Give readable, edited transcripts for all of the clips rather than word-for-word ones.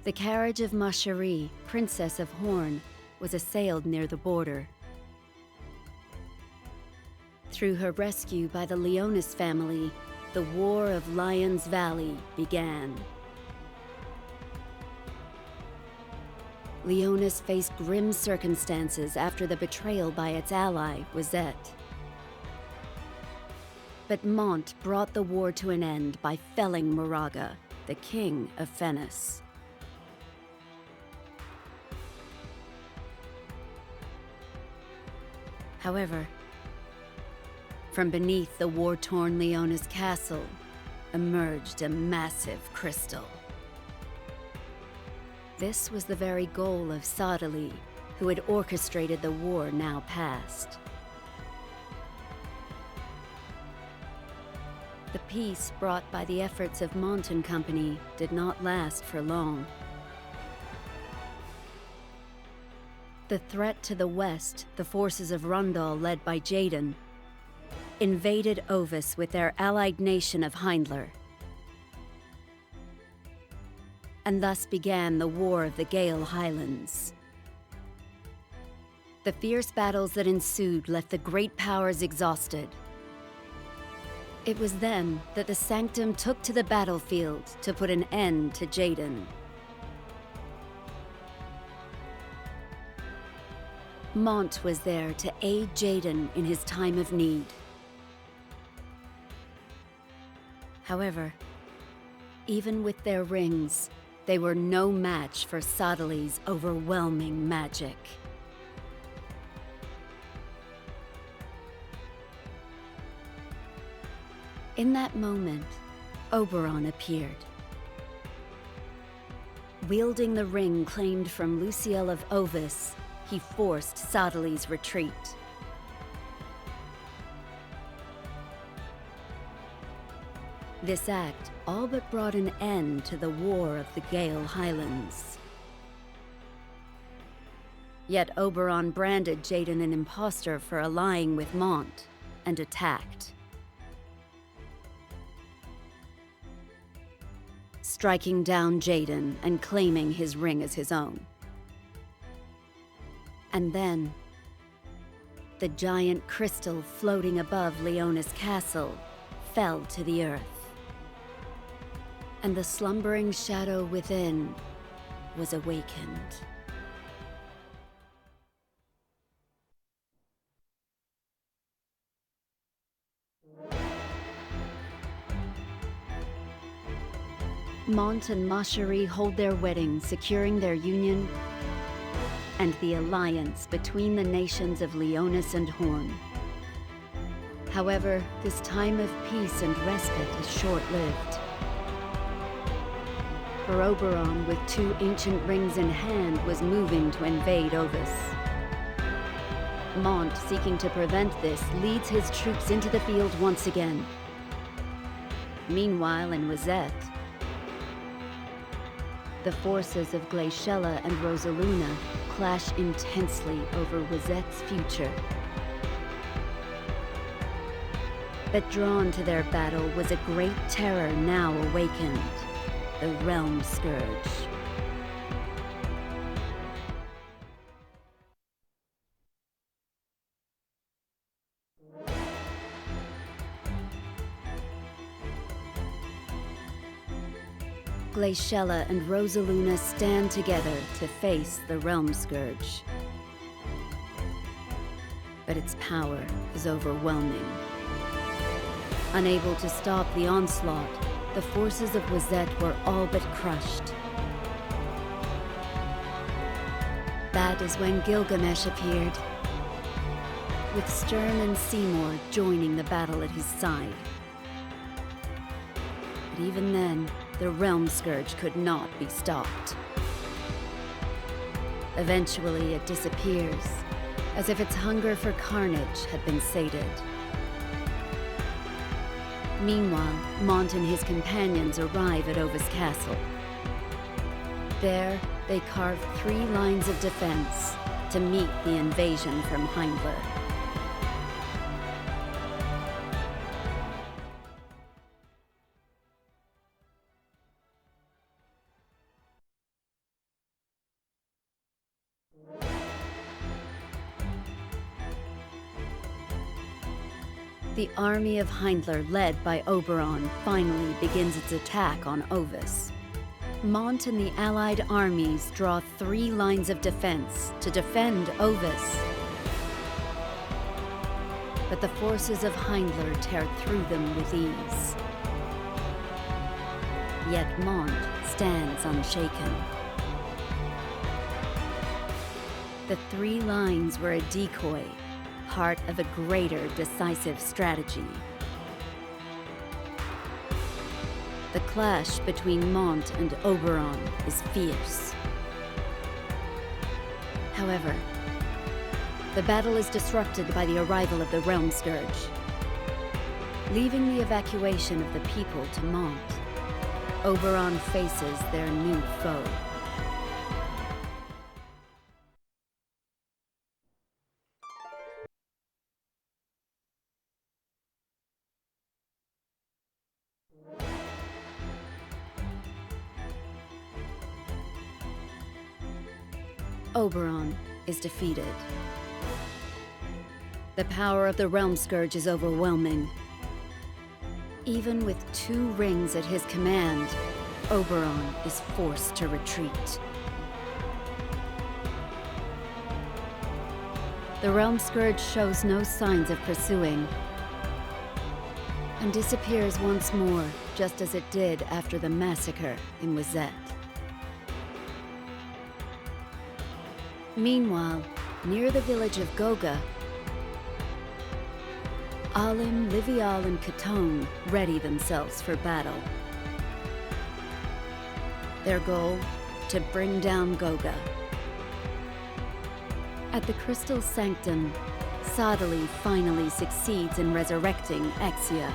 The carriage of Ma Cherie, Princess of Horn, was assailed near the border. Through her rescue by the Leonis family, the War of Lion's Valley began. Leonis faced grim circumstances after the betrayal by its ally, Wizette. But Mont brought the war to an end by felling Moraga, the king of Fennis. However, from beneath the war-torn Leonis castle emerged a massive crystal. This was the very goal of Sadali, who had orchestrated the war now past. The peace brought by the efforts of Mont and Company did not last for long. The threat to the west, the forces of Rundal led by Jaden, invaded Ovis with their allied nation of Heindler. And thus began the War of the Gale Highlands. The fierce battles that ensued left the great powers exhausted. It was then that the Sanctum took to the battlefield to put an end to Jaden. Mont was there to aid Jaden in his time of need. However, even with their rings, they were no match for Sadali's overwhelming magic. In that moment, Oberon appeared. Wielding the ring claimed from Luciel of Ovis, he forced Sadali's retreat. This act all but brought an end to the War of the Gale Highlands. Yet Oberon branded Jaden an impostor for allying with Mont, and attacked. Striking down Jaden and claiming his ring as his own. And then, the giant crystal floating above Leonis Castle fell to the earth. And the slumbering shadow within was awakened. Mont and Ma Cherie hold their wedding, securing their union and the alliance between the nations of Leonis and Horn. However, this time of peace and respite is short-lived. For Oberon, with 2 ancient rings in hand, was moving to invade Ovis. Mont, seeking to prevent this, leads his troops into the field once again. Meanwhile, in Wizette, the forces of Glaciella and Rosaluna clash intensely over Wizette's future. But drawn to their battle was a great terror now awakened, the Realm Scourge. Glaciella and Rosaluna stand together to face the Realm Scourge. But its power is overwhelming. Unable to stop the onslaught, the forces of Wizette were all but crushed. That is when Gilgamesh appeared, with Stern and Seymour joining the battle at his side. But even then, the Realm Scourge could not be stopped. Eventually, it disappears, as if its hunger for carnage had been sated. Meanwhile, Mont and his companions arrive at Ovis Castle. There, they carve 3 lines of defense to meet the invasion from Heindler. The army of Heindler, led by Oberon, finally begins its attack on Ovis. Mont and the allied armies draw 3 lines of defense to defend Ovis. But the forces of Heindler tear through them with ease. Yet Mont stands unshaken. The 3 lines were a decoy, part of a greater decisive strategy. The clash between Mont and Oberon is fierce. However, the battle is disrupted by the arrival of the Realm Scourge. Leaving the evacuation of the people to Mont, Oberon faces their new foe. Oberon is defeated. The power of the Realm Scourge is overwhelming. Even with 2 rings at his command, Oberon is forced to retreat. The Realm Scourge shows no signs of pursuing, and disappears once more, just as it did after the massacre in Wizette. Meanwhile, near the village of Goga, Alim, Livial, and Catone ready themselves for battle. Their goal? To bring down Goga. At the Crystal Sanctum, Sadali finally succeeds in resurrecting Exia.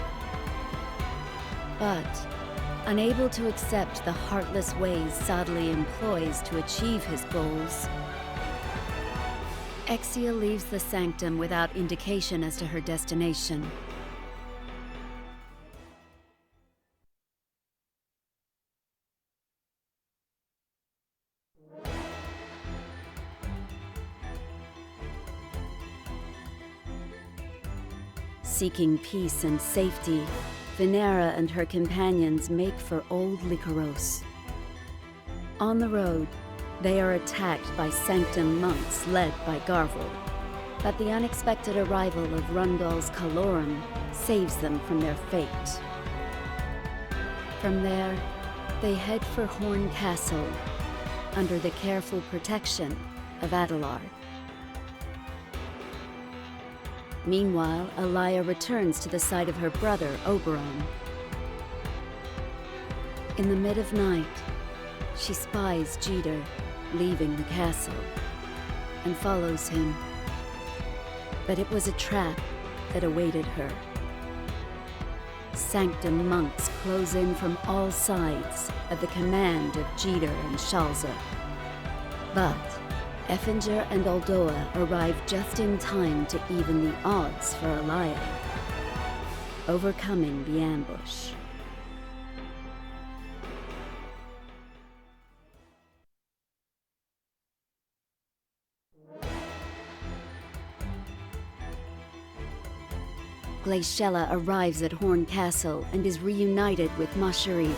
But, unable to accept the heartless ways Sadali employs to achieve his goals, Exia leaves the Sanctum without indication as to her destination. Seeking peace and safety, Venera and her companions make for Old Lycaros. On the road, they are attacked by Sanctum monks led by Garvel, but the unexpected arrival of Rundal's Calorum saves them from their fate. From there, they head for Horn Castle, under the careful protection of Adelar. Meanwhile, Alaya returns to the side of her brother, Oberon. In the mid of night, she spies Jeter leaving the castle, and follows him. But it was a trap that awaited her. Sanctum monks close in from all sides at the command of Jeter and Shalza. But Effinger and Aldoa arrive just in time to even the odds for Alaya, overcoming the ambush. Glaciella arrives at Horn Castle and is reunited with Mashari.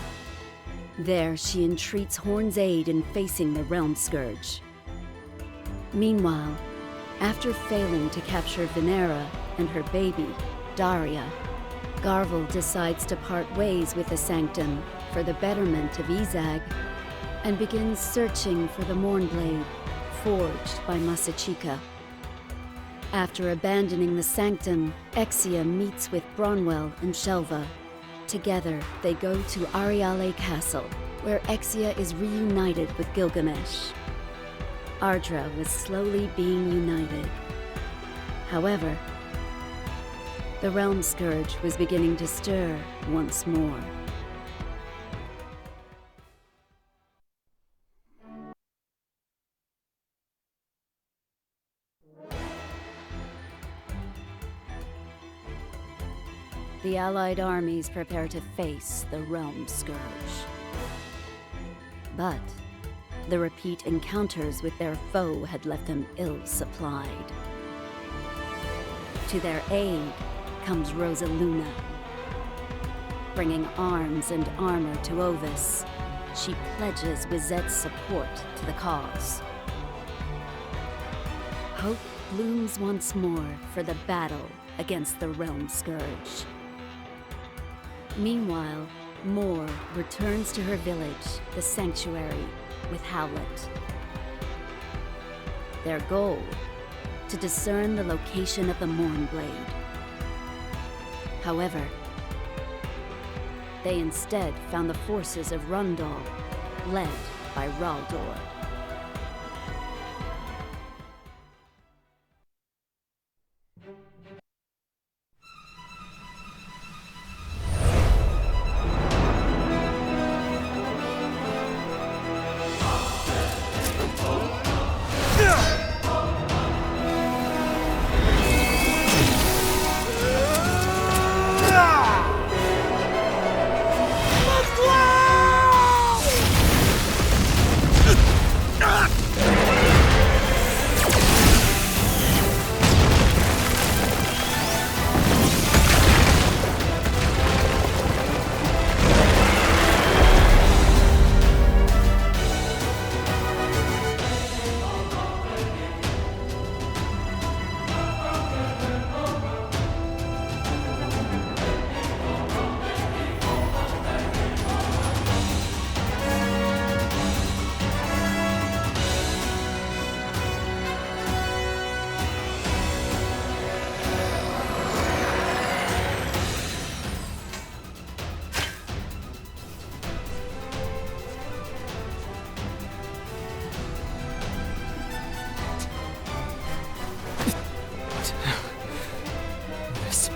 There, she entreats Horn's aid in facing the Realm Scourge. Meanwhile, after failing to capture Venera and her baby, Daria, Garvel decides to part ways with the Sanctum for the betterment of Izag, and begins searching for the Mournblade, forged by Masachika. After abandoning the Sanctum, Exia meets with Bronwell and Shelva. Together, they go to Ariale Castle, where Exia is reunited with Gilgamesh. Ardra was slowly being united. However, the Realm Scourge was beginning to stir once more. The Allied armies prepare to face the Realm Scourge. But the repeat encounters with their foe had left them ill-supplied. To their aid, comes Rosaluna. Bringing arms and armor to Ovis, she pledges Wizette's support to the cause. Hope blooms once more for the battle against the Realm Scourge. Meanwhile, Moore returns to her village, the Sanctuary, with Howlet. Their goal: to discern the location of the Mournblade. However, they instead found the forces of Rundal, led by Raldor.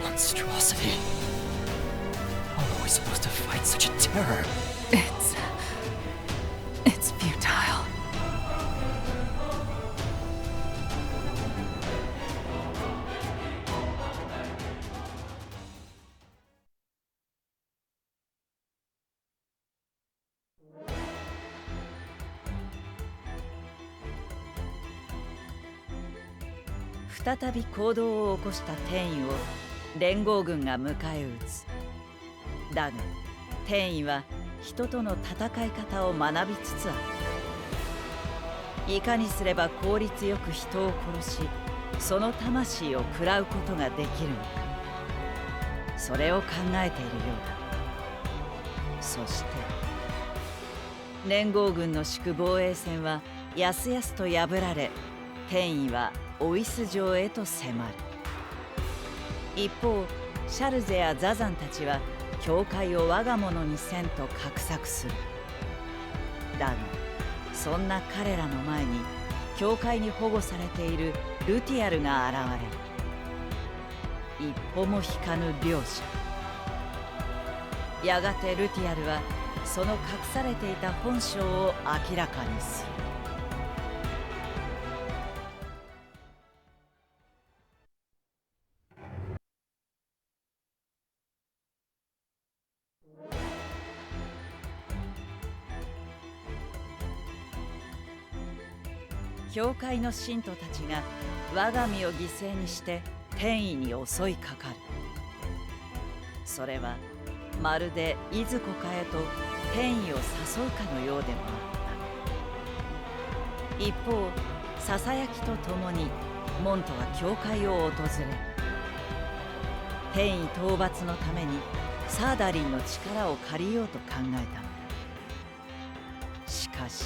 Monstrosity. How are we supposed to fight such a terror? It's futile.再び行動を起こした天意を連合軍が迎え撃つ。だが天意は人との戦い方を学びつつあった。いかにすれば効率よく人を殺し、その魂を喰らうことができるのか、それを考えているようだ。そして連合軍の敷く防衛線はやすやすと破られ、天意はオイス城へと迫る。一方シャルゼやザザンたちは教会を我が物にせんと画策する。だがそんな彼らの前に教会に保護されているルティアルが現れる。一歩も引かぬ両者。やがてルティアルはその隠されていた本性を明らかにする。教会の信徒たちが我が身を犠牲にして天意に襲いかかる。それはまるでいずこかへと天意を誘うかのようでもあった。一方ささやきとともにモントは教会を訪れる。天意討伐のためにサーダリンの力を借りようと考えたのだ。しかし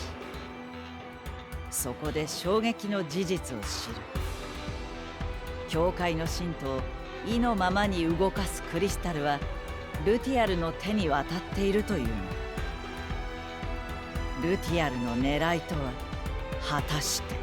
そこで衝撃の事実を知る。教会の信徒を意のままに動かすクリスタルはルティアルの手に渡っているというのだ。ルティアルの狙いとは果たして。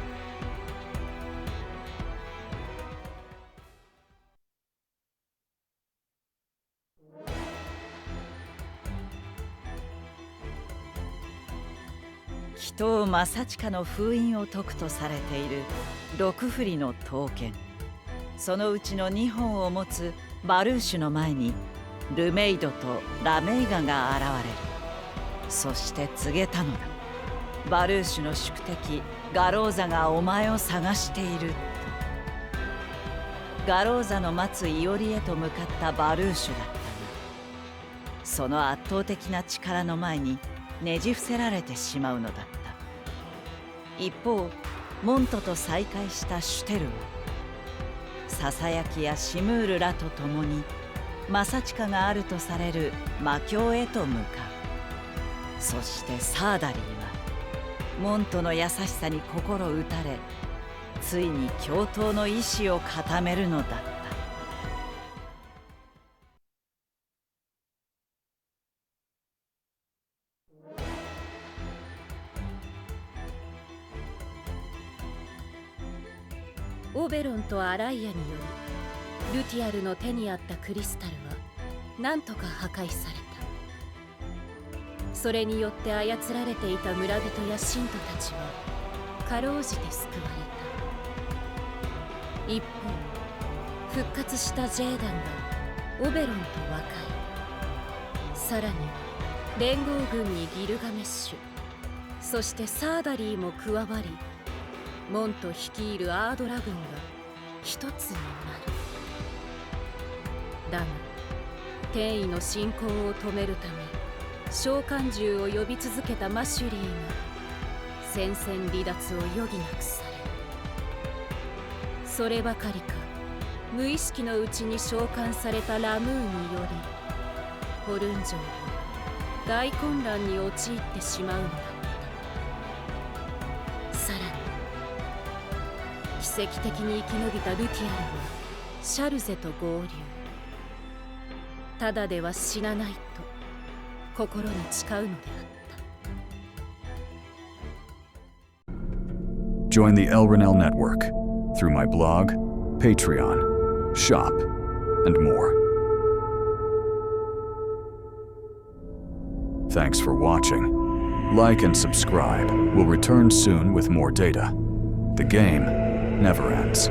祈祷正親の封印を解くとされている6振りの刀剣、そのうちの2本を持つバルーシュの前にルメイドとラメイガが現れる。そして告げたのだ。バルーシュの宿敵ガローザがお前を探していると。ガローザの待つイオリへと向かったバルーシュだったが、その圧倒的な力の前にねじ伏せられてしまうのだった。一方、モントと再会したシュテルは、ささやきやシムールらと共にマサチカがあるとされる魔境へと向かう。そしてサーダリーはモントの優しさに心打たれ、ついに共闘の意志を固めるのだった。オベロンとアライアによりルティアルの手にあったクリスタルは何とか破壊された。それによって操られていた村人や信徒たちはかろうじて救われた。一方、復活したジェーダンがオベロンと和解。さらに連合軍にギルガメッシュ、そしてサーダリーも加わり、モント率いるアードラ軍が一つになる。だが天意の進行を止めるため召喚獣を呼び続けたマシュリーが戦線離脱を余儀なくされ、そればかりか無意識のうちに召喚されたラムーによりホルン城は大混乱に陥ってしまうのだった。さらに奇跡的に生き延びたルティアルはシャルゼと合流。ただでは死なないと心に誓うのであった。 Join the Elrinell network through my blog, Patreon, shop, and more. Thanks for watching. Like and subscribe. We'll return soon with more data. The game never ends.